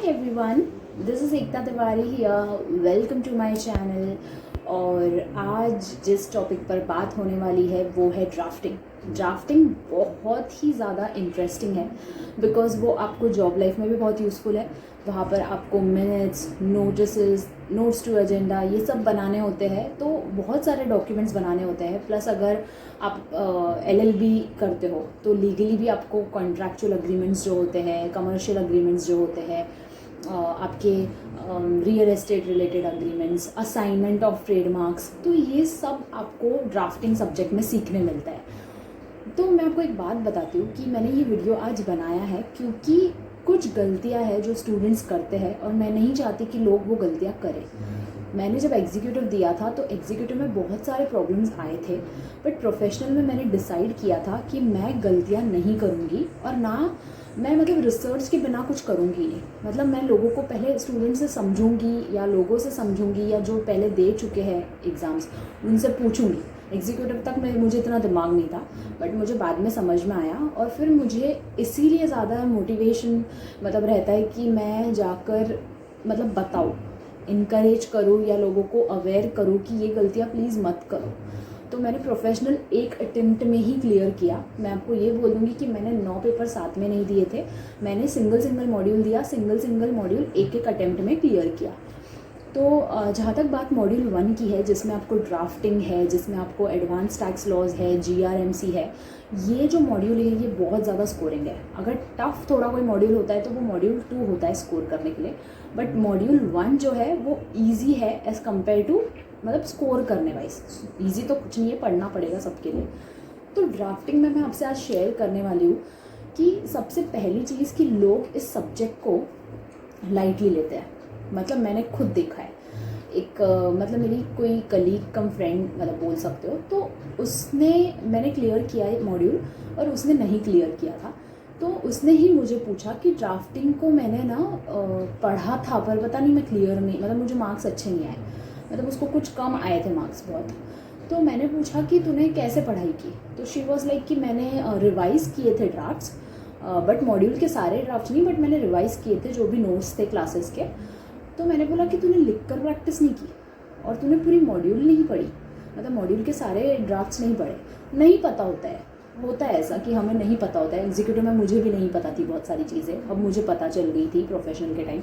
Everyone, this is Ekta Tiwari here. Welcome to my channel. और आज जिस टॉपिक पर बात होने वाली है वो है ड्राफ्टिंग। ड्राफ्टिंग बहुत ही ज़्यादा इंटरेस्टिंग है बिकॉज़ वो आपको जॉब लाइफ में भी बहुत यूज़फुल है। वहाँ पर आपको minutes, notices, notes to agenda ये सब बनाने होते हैं, तो बहुत सारे डॉक्यूमेंट्स बनाने होते हैं। प्लस अगर आप एलएलबी करते हो तो लीगली भी आपको कॉन्ट्रैक्चुअल अग्रीमेंट्स जो होते हैं, कमर्शियल अग्रीमेंट्स जो होते हैं, आपके real estate related agreements, assignment of trademarks, तो ये सब आपको ड्राफ्टिंग सब्जेक्ट में सीखने मिलता है। तो मैं आपको एक बात बताती हूँ कि मैंने ये वीडियो आज बनाया है क्योंकि कुछ गलतियाँ हैं जो स्टूडेंट्स करते हैं और मैं नहीं चाहती कि लोग वो गलतियाँ करें। मैंने जब एग्जीक्यूटिव दिया था तो एग्जीक्यूटिव में बहुत सारे प्रॉब्लम्स आए थे, बट प्रोफेशनल में मैंने डिसाइड किया था कि मैं गलतियाँ नहीं करूँगी और ना मैं रिसर्च के बिना कुछ करूँगी नहीं। मैं लोगों को पहले स्टूडेंट से समझूंगी या लोगों से समझूंगी या जो पहले दे चुके हैं एग्ज़ाम्स उनसे पूछूंगी। एग्जीक्यूटिव तक मुझे इतना दिमाग नहीं था, बट मुझे बाद में समझ में आया और फिर मुझे इसीलिए ज़्यादा मोटिवेशन रहता है कि मैं जाकर बताऊँ, इनकरेज करूँ या लोगों को अवेयर करूँ कि ये गलतियाँ प्लीज़ मत करो। तो मैंने प्रोफेशनल एक अटेम्प्ट में ही क्लियर किया। मैं आपको ये बोल दूँगी कि मैंने 9 पेपर साथ में नहीं दिए थे, मैंने सिंगल मॉड्यूल दिया, सिंगल मॉड्यूल एक अटेम्प्ट में क्लियर किया। तो जहाँ तक बात मॉड्यूल 1 की है, जिसमें आपको ड्राफ्टिंग है, जिसमें आपको एडवांस टैक्स लॉज है, जीआरएमसी है, ये जो मॉड्यूल है ये बहुत ज़्यादा स्कोरिंग है। अगर टफ थोड़ा कोई मॉड्यूल होता है तो वो मॉड्यूल 2 होता है स्कोर करने के लिए, बट मॉड्यूल 1 जो है वो ईजी है एज़ कम्पेयर टू स्कोर करने वाइज। ईजी तो कुछ नहीं है, पढ़ना पड़ेगा सबके लिए। तो ड्राफ्टिंग में मैं आपसे आज शेयर करने वाली हूँ कि सबसे पहली चीज़ कि लोग इस सब्जेक्ट को लाइटली लेते हैं। मैंने खुद देखा है। एक मेरी कोई कलीग कम फ्रेंड बोल सकते हो, तो मैंने क्लियर किया एक मॉड्यूल और उसने नहीं क्लियर किया था। तो उसने ही मुझे पूछा कि ड्राफ्टिंग को मैंने ना पढ़ा था पर पता नहीं मैं क्लियर नहीं, मुझे मार्क्स अच्छे नहीं आए, उसको कुछ कम आए थे मार्क्स बहुत। तो मैंने पूछा कि तूने कैसे पढ़ाई की, तो शी वॉज लाइक कि मैंने रिवाइज़ किए थे ड्राफ्ट्स, बट मॉड्यूल के सारे ड्राफ्ट्स नहीं, बट मैंने रिवाइज़ किए थे जो भी नोट्स थे क्लासेस के। तो मैंने बोला कि तूने लिख कर प्रैक्टिस नहीं की और तूने पूरी मॉड्यूल नहीं पढ़ी, मॉड्यूल के सारे ड्राफ्ट्स नहीं पढ़े। नहीं पता होता है ऐसा कि हमें नहीं पता होता है। एग्जीक्यूटिव में मुझे भी नहीं पता थी बहुत सारी चीज़ें, अब मुझे पता चल गई थी प्रोफेशनल के टाइम।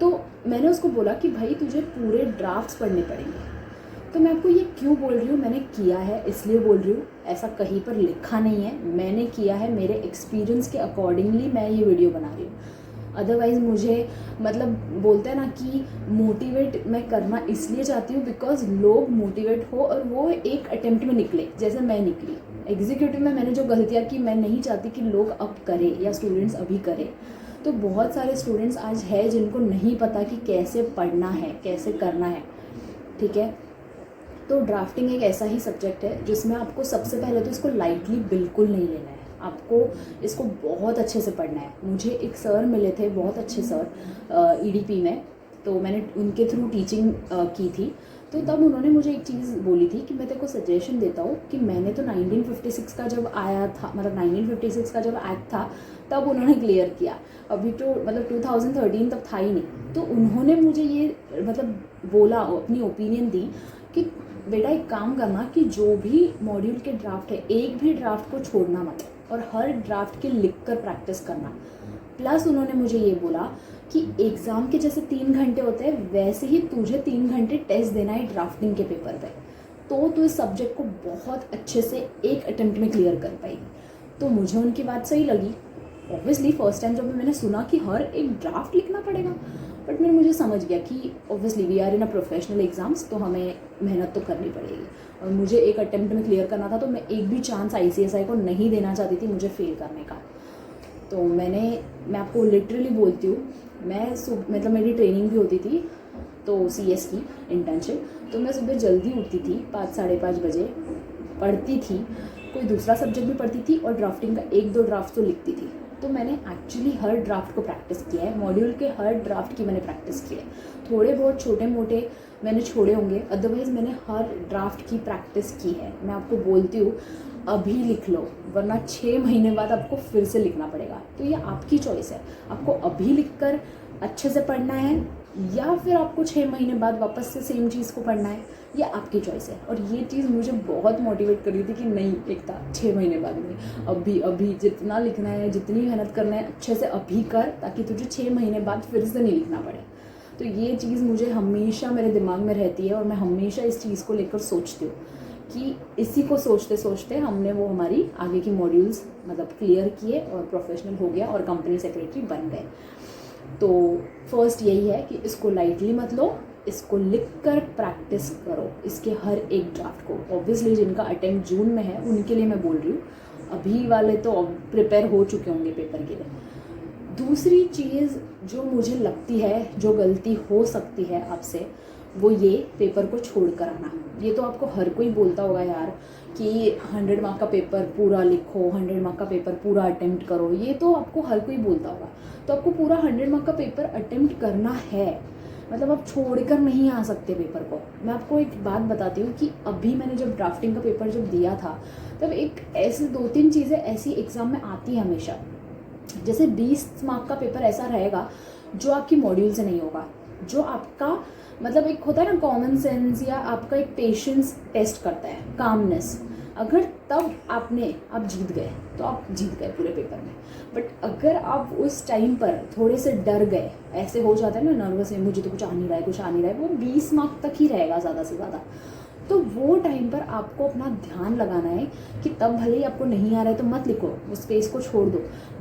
तो मैंने उसको बोला कि भाई तुझे पूरे ड्राफ्ट्स पढ़ने पड़ेंगे। तो मैं आपको ये क्यों बोल रही हूँ, मैंने किया है इसलिए बोल रही हूँ, ऐसा कहीं पर लिखा नहीं है, मैंने किया है, मेरे एक्सपीरियंस के अकॉर्डिंगली मैं ये वीडियो बना रही हूँ। अदरवाइज़ मुझे बोलते हैं ना कि मोटिवेट मैं करना इसलिए चाहती हूँ बिकॉज लोग मोटिवेट हो और वो एक अटेम्प्ट में निकले जैसे मैं निकली। एग्जीक्यूटिव में मैंने जो गलतियाँ की मैं नहीं चाहती कि लोग अब करें या स्टूडेंट्स अभी करें। तो बहुत सारे स्टूडेंट्स आज है जिनको नहीं पता कि कैसे पढ़ना है, कैसे करना है, ठीक है। तो ड्राफ्टिंग एक ऐसा ही सब्जेक्ट है जिसमें आपको सबसे पहले तो इसको लाइटली बिल्कुल नहीं लेना है, आपको इसको बहुत अच्छे से पढ़ना है। मुझे एक सर मिले थे, बहुत अच्छे सर ईडीपी में, तो मैंने उनके थ्रू टीचिंग की थी। तो तब उन्होंने मुझे एक चीज़ बोली थी कि मैं तेरे को सजेशन देता हूँ कि मैंने तो 1956 का जब आया था, 1956 का जब एक्ट था तब उन्होंने क्लियर किया, अभी तो 2013 तक था ही नहीं। तो उन्होंने मुझे ये बोला, अपनी ओपिनियन दी कि बेटा एक काम करना कि जो भी मॉड्यूल के ड्राफ्ट है एक भी ड्राफ्ट को छोड़ना मत और हर ड्राफ्ट के लिख कर प्रैक्टिस करना। प्लस उन्होंने मुझे ये बोला कि एग्ज़ाम के जैसे 3 घंटे होते हैं वैसे ही तुझे 3 घंटे टेस्ट देना है ड्राफ्टिंग के पेपर पे, तो तू इस सब्जेक्ट को बहुत अच्छे से एक अटेम्प्ट में क्लियर कर पाएगी। तो मुझे उनकी बात सही लगी। ऑब्वियसली फर्स्ट टाइम जब मैंने सुना कि हर एक ड्राफ्ट लिखना पड़ेगा, बट मैंने मुझे समझ गया कि obviously we are in a professional exams, तो हमें मेहनत तो करनी पड़ेगी और मुझे एक अटेम्प्ट में क्लियर करना था। तो मैं एक भी चांस आईसीएसआई को नहीं देना चाहती थी मुझे फेल करने का। तो मैं आपको लिटरली बोलती हूँ, मैं मेरी ट्रेनिंग भी होती थी तो सीएस की इंटर्नशिप, तो मैं सुबह जल्दी उठती थी, 5 साढ़े 5 बजे पढ़ती थी, कोई दूसरा सब्जेक्ट भी पढ़ती थी और ड्राफ्टिंग का 1-2 ड्राफ्ट तो लिखती थी। तो मैंने एक्चुअली हर ड्राफ्ट को प्रैक्टिस किया है, मॉड्यूल के हर ड्राफ्ट की मैंने प्रैक्टिस की है। थोड़े बहुत छोटे मोटे मैंने छोड़े होंगे, अदरवाइज़ मैंने हर ड्राफ्ट की प्रैक्टिस की है। मैं आपको बोलती हूँ अभी लिख लो, वरना 6 महीने बाद आपको फिर से लिखना पड़ेगा। तो ये आपकी चॉइस है, आपको अभी लिखकर अच्छे से पढ़ना है या फिर आपको 6 महीने बाद वापस से सेम चीज़ को पढ़ना है, ये आपकी चॉइस है। और ये चीज़ मुझे बहुत मोटिवेट कर रही थी कि नहीं एकता, 6 महीने बाद नहीं, अभी जितना लिखना है, जितनी मेहनत करना है अच्छे से अभी कर, ताकि तुझे 6 महीने बाद फिर से नहीं लिखना पड़े। तो ये चीज़ मुझे हमेशा मेरे दिमाग में रहती है और मैं हमेशा इस चीज़ को लेकर सोचती हूँ कि इसी को सोचते सोचते हमने वो हमारी आगे की मॉड्यूल्स मतलब क्लियर किए और प्रोफेशनल हो गया और कंपनी सेक्रेटरी बन गए। तो फर्स्ट यही है कि इसको लाइटली मत लो, इसको लिख कर प्रैक्टिस करो इसके हर एक ड्राफ्ट को। ऑब्वियसली जिनका अटेम्प्ट जून में है उनके लिए मैं बोल रही हूँ, अभी वाले तो प्रिपेयर हो चुके होंगे पेपर के लिए। दूसरी चीज़ जो मुझे लगती है जो गलती हो सकती है आपसे, वो ये पेपर को छोड़ कर आना। ये तो आपको हर कोई बोलता होगा यार कि 100 मार्क का पेपर पूरा लिखो, 100 मार्क का पेपर पूरा अटेम्प्ट करो, ये तो आपको हर कोई बोलता होगा। तो आपको पूरा 100 मार्क का पेपर अटेम्प्ट करना है, मतलब आप छोड़ कर नहीं आ सकते पेपर को। मैं आपको एक बात बताती हूँ कि अभी मैंने जब ड्राफ्टिंग का पेपर जब दिया था, तब एक ऐसे 2-3 चीज़ें ऐसी एग्ज़ाम में आती हैं हमेशा। जैसे 20 मार्क का पेपर ऐसा रहेगा जो आपकी मॉड्यूल से नहीं होगा, जो आपका मतलब एक होता है ना कॉमन सेंस, या आपका एक पेशेंस टेस्ट करता है, कामनेस। अगर तब आप जीत गए तो आप जीत गए पूरे पेपर में। बट अगर आप उस टाइम पर थोड़े से डर गए, ऐसे हो जाता है ना नर्वस है, मुझे तो कुछ आ नहीं रहा है, वो 20 मार्क तक ही रहेगा ज़्यादा से ज़्यादा। तो वो टाइम पर आपको अपना ध्यान लगाना है कि तब भले ही आपको नहीं आ रहा है तो मत लिखो, उस स्पेस को छोड़ दो।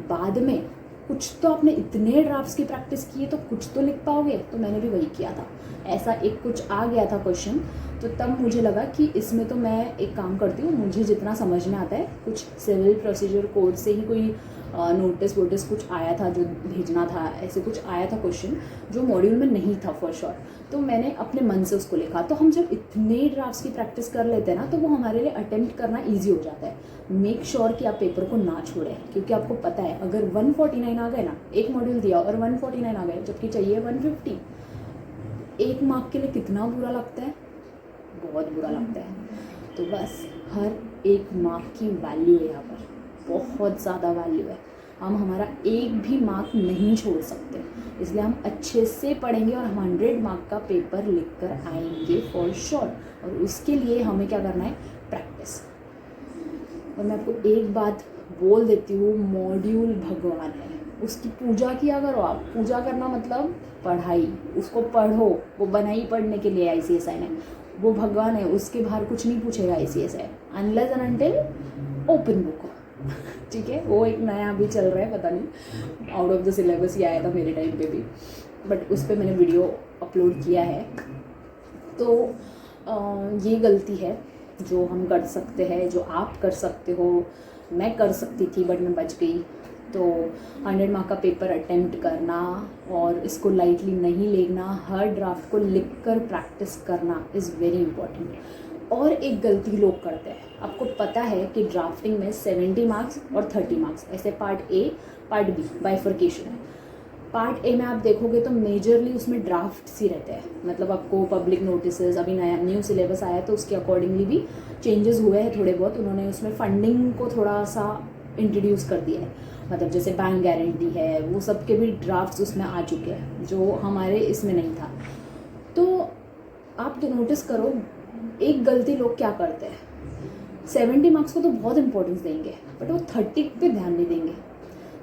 बाद में कुछ तो आपने इतने ड्राफ्ट्स की प्रैक्टिस की है तो कुछ तो लिख पाओगे। तो मैंने भी वही किया था, ऐसा एक कुछ आ गया था क्वेश्चन, तो तब मुझे लगा कि इसमें तो मैं एक काम करती हूँ, मुझे जितना समझ में आता है, कुछ सिविल प्रोसीजर कोड से ही कोई नोटिस वोटिस कुछ आया था जो भेजना था, ऐसे कुछ आया था क्वेश्चन जो मॉड्यूल में नहीं था फॉर श्योर। तो मैंने अपने मन से उसको लिखा। तो हम जब इतने ड्राफ्ट्स की प्रैक्टिस कर लेते हैं ना, तो वो हमारे लिए अटेम्प्ट करना ईजी हो जाता है। मेक श्योर कि आप पेपर को ना छोड़ें, क्योंकि आपको पता है अगर 149 आ गए ना, एक मॉड्यूल दिया और 149 आ गए जबकि चाहिए 150, 1 मार्क के लिए कितना बुरा लगता है, बहुत बुरा लगता है। तो बस हर एक मार्क की वैल्यू है यहाँ पर, बहुत ज़्यादा वैल्यू है। हम हमारा एक भी मार्क नहीं छोड़ सकते, इसलिए हम अच्छे से पढ़ेंगे और हम 100 मार्क का पेपर लिख कर आएंगे फॉर श्योर। और उसके लिए हमें क्या करना है, प्रैक्टिस। और मैं आपको एक बात बोल देती हूँ, मॉड्यूल भगवान है, उसकी पूजा किया करो आप। पूजा करना मतलब पढ़ाई, उसको पढ़ो, वो बनाई पढ़ने के लिए ICSI ने, वो भगवान है, उसके बाहर कुछ नहीं पूछेगा ICSI, unless and until open book हो। ठीक है, वो एक नया अभी चल रहा है, पता नहीं आउट ऑफ द सिलेबस ही आया था मेरे टाइम पे भी, बट उस पर मैंने वीडियो अपलोड किया है। तो ये गलती है जो हम कर सकते हैं, जो आप कर सकते हो, मैं कर सकती थी बट मैं बच गई। तो 100 मार्क का पेपर अटेम्प्ट करना और इसको लाइटली नहीं लेना, हर ड्राफ्ट को लिख कर प्रैक्टिस करना इज़ वेरी इंपॉर्टेंट। और एक गलती लोग करते हैं, आपको पता है कि ड्राफ्टिंग में 70 मार्क्स और 30 मार्क्स, ऐसे part A part B bifurcation है। पार्ट ए में आप देखोगे तो मेजरली उसमें ड्राफ्ट्स ही रहते हैं, मतलब आपको पब्लिक नोटिसेस, अभी नया न्यू सिलेबस आया तो उसके अकॉर्डिंगली भी चेंजेस हुए हैं थोड़े बहुत, उन्होंने उसमें फंडिंग को थोड़ा सा इंट्रोड्यूस कर दिया है, मतलब जैसे बैंक गारंटी है, वो सब के भी ड्राफ्ट्स उसमें आ चुके हैं जो हमारे इसमें नहीं था। तो आप तो नोटिस करो, एक गलती लोग क्या करते हैं, 70 मार्क्स को तो बहुत इंपॉर्टेंस देंगे बट वो 30 पे ध्यान नहीं देंगे।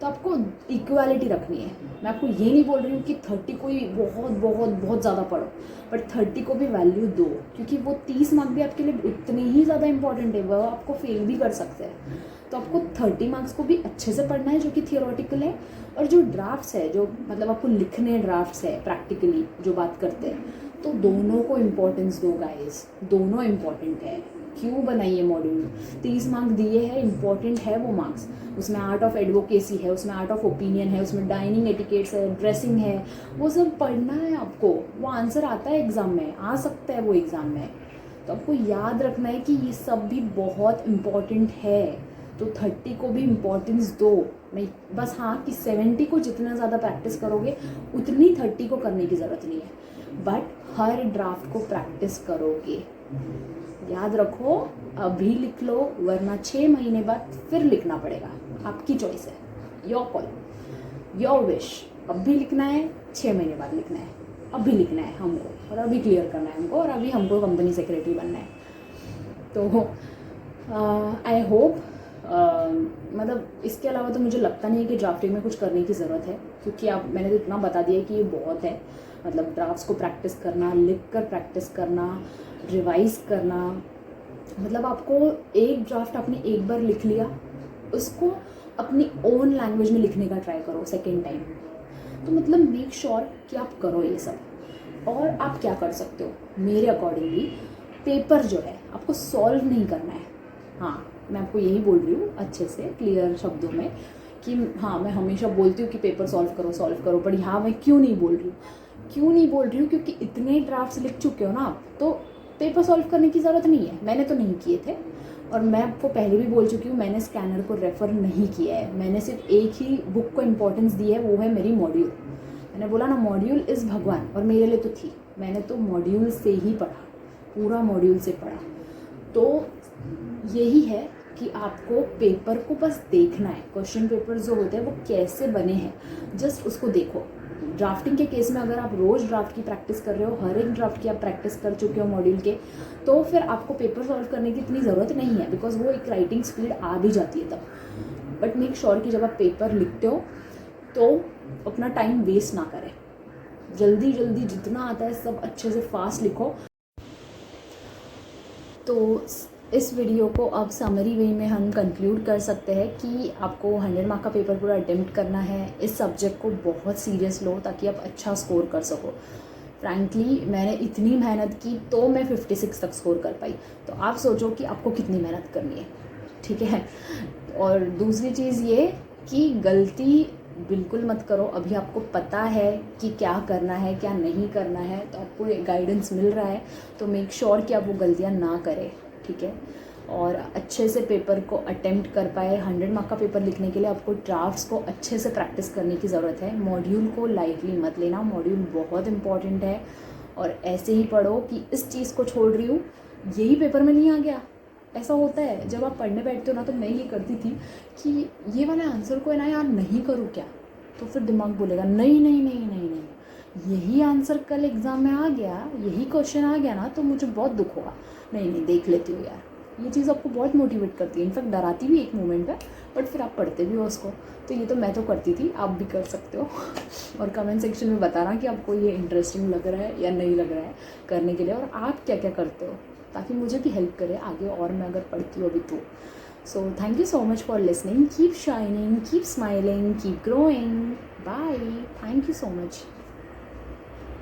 तो आपको इक्वालिटी रखनी है। मैं आपको ये नहीं बोल रही हूँ कि 30 को ही बहुत बहुत बहुत ज़्यादा पढ़ो, बट 30 को भी वैल्यू दो, क्योंकि वो 30 मार्क भी आपके लिए उतने ही ज़्यादा इंपॉर्टेंट है, वो आपको फेल भी कर सकते हैं। तो आपको 30 मार्क्स को भी अच्छे से पढ़ना है जो कि थियोरेटिकल है, और जो ड्राफ्ट्स है, जो मतलब आपको लिखने ड्राफ्ट्स है प्रैक्टिकली जो बात करते हैं, तो दोनों को इम्पोर्टेंस दो गाइस, दोनों इम्पॉर्टेंट है। क्यों बनाइए मॉड्यूल, 30 मार्क्स दिए हैं, इम्पॉर्टेंट है वो मार्क्स, उसमें आर्ट ऑफ एडवोकेसी है, उसमें आर्ट ऑफ ओपिनियन है, उसमें डाइनिंग एटिकेट्स है, ड्रेसिंग है, वो सब पढ़ना है आपको। वो आंसर आता है एग्ज़ाम में, आ सकता है वो एग्ज़ाम में, तो आपको याद रखना है कि ये सब भी बहुत इम्पॉर्टेंट है। तो 30 को भी इम्पोर्टेंस दो, नहीं बस हाँ कि 70 को जितना ज़्यादा प्रैक्टिस करोगे उतनी 30 को करने की ज़रूरत नहीं है, बट हर ड्राफ्ट को प्रैक्टिस करोगे। याद रखो, अभी लिख लो वरना 6 महीने बाद फिर लिखना पड़ेगा। आपकी चॉइस है, योर कॉल, योर विश। अब भी लिखना है, 6 महीने बाद लिखना है, अभी लिखना है हमको और अभी क्लियर करना है हमको और अभी हमको कंपनी सेक्रेटरी बनना है। तो आई होप मतलब इसके अलावा तो मुझे लगता नहीं है कि ड्राफ्टिंग में कुछ करने की ज़रूरत है, क्योंकि आप मैंने तो इतना बता दिया कि ये बहुत है। मतलब ड्राफ्ट्स को प्रैक्टिस करना, लिख कर प्रैक्टिस करना, रिवाइज़ करना, मतलब आपको एक ड्राफ्ट आपने एक बार लिख लिया, उसको अपनी ओन लैंग्वेज में लिखने का ट्राई करो सेकेंड टाइम। तो मतलब मेक श्योर कि आप करो ये सब। और आप क्या कर सकते हो मेरे अकॉर्डिंगली, पेपर जो है आपको सॉल्व नहीं करना है। हाँ, मैं आपको यही बोल रही हूँ अच्छे से क्लियर शब्दों में कि हाँ, मैं हमेशा बोलती हूँ कि पेपर सॉल्व करो, बट हाँ मैं क्यों नहीं बोल रही हूँ क्योंकि इतने ड्राफ्ट्स लिख चुके हो ना आप, तो पेपर सॉल्व करने की ज़रूरत नहीं है। मैंने तो नहीं किए थे और मैं आपको पहले भी बोल चुकी हूँ, मैंने स्कैनर को रेफ़र नहीं किया है। मैंने सिर्फ एक ही बुक को इम्पोर्टेंस दी है, वो है मेरी मॉड्यूल। मैंने बोला ना, मॉड्यूल इज़ भगवान, और मेरे लिए तो थी। मैंने तो मॉड्यूल से ही पढ़ा, पूरा मॉड्यूल से पढ़ा। तो यही है कि आपको पेपर को बस देखना है, क्वेश्चन पेपर जो होते हैं वो कैसे बने हैं, जस्ट उसको देखो। ड्राफ्टिंग के केस में अगर आप रोज़ ड्राफ्ट की प्रैक्टिस कर रहे हो, हर एक ड्राफ्ट की आप प्रैक्टिस कर चुके हो मॉड्यूल के, तो फिर आपको पेपर सॉल्व करने की इतनी ज़रूरत नहीं है, बिकॉज वो एक राइटिंग स्पीड आ भी जाती है तब। बट मेक श्योर कि जब आप पेपर लिखते हो तो अपना टाइम वेस्ट ना करें, जल्दी जल्दी जितना आता है सब अच्छे से फास्ट लिखो। तो इस वीडियो को अब समरी वे में हम कंक्लूड कर सकते हैं कि आपको 100 मार्क का पेपर पूरा अटेम्प्ट करना है। इस सब्जेक्ट को बहुत सीरियस लो ताकि आप अच्छा स्कोर कर सको। फ्रैंकली मैंने इतनी मेहनत की तो मैं 56 तक स्कोर कर पाई, तो आप सोचो कि आपको कितनी मेहनत करनी है, ठीक है। और दूसरी चीज़ ये कि गलती बिल्कुल मत करो। अभी आपको पता है कि क्या करना है क्या नहीं करना है, तो आपको गाइडेंस मिल रहा है, तो मेक श्योर कि आप वो गलतियाँ ना करें, ठीक है। और अच्छे से पेपर को अटेम्प्ट कर पाए। 100 मार्क का पेपर लिखने के लिए आपको ड्राफ्ट्स को अच्छे से प्रैक्टिस करने की ज़रूरत है। मॉड्यूल को लाइटली मत लेना, मॉड्यूल बहुत इंपॉर्टेंट है। और ऐसे ही पढ़ो कि इस चीज़ को छोड़ रही हूँ, यही पेपर में नहीं आ गया। ऐसा होता है जब आप पढ़ने बैठते हो ना, तो मैं ये करती थी कि ये वाले आंसर को है ना यार नहीं करूँ क्या, तो फिर दिमाग बोलेगा नहीं नहीं नहीं नहीं नहीं, यही आंसर कल एग्ज़ाम में आ गया, यही क्वेश्चन आ गया ना, तो मुझे बहुत दुख होगा। नहीं नहीं, देख लेती हूँ यार। ये चीज़ आपको बहुत मोटिवेट करती है, इनफैक्ट डराती भी एक मोमेंट पे, बट फिर आप पढ़ते भी हो उसको। तो ये तो मैं तो करती थी, आप भी कर सकते हो। और कमेंट सेक्शन में बताना कि आपको ये इंटरेस्टिंग लग रहा है या नहीं लग रहा है करने के लिए, और आप क्या क्या करते हो, ताकि मुझे भी हेल्प करे आगे और मैं अगर पढ़ती हूँ अभी तो। So thank you so much for listening. Keep shining, keep smiling, keep growing. Bye, thank you so much.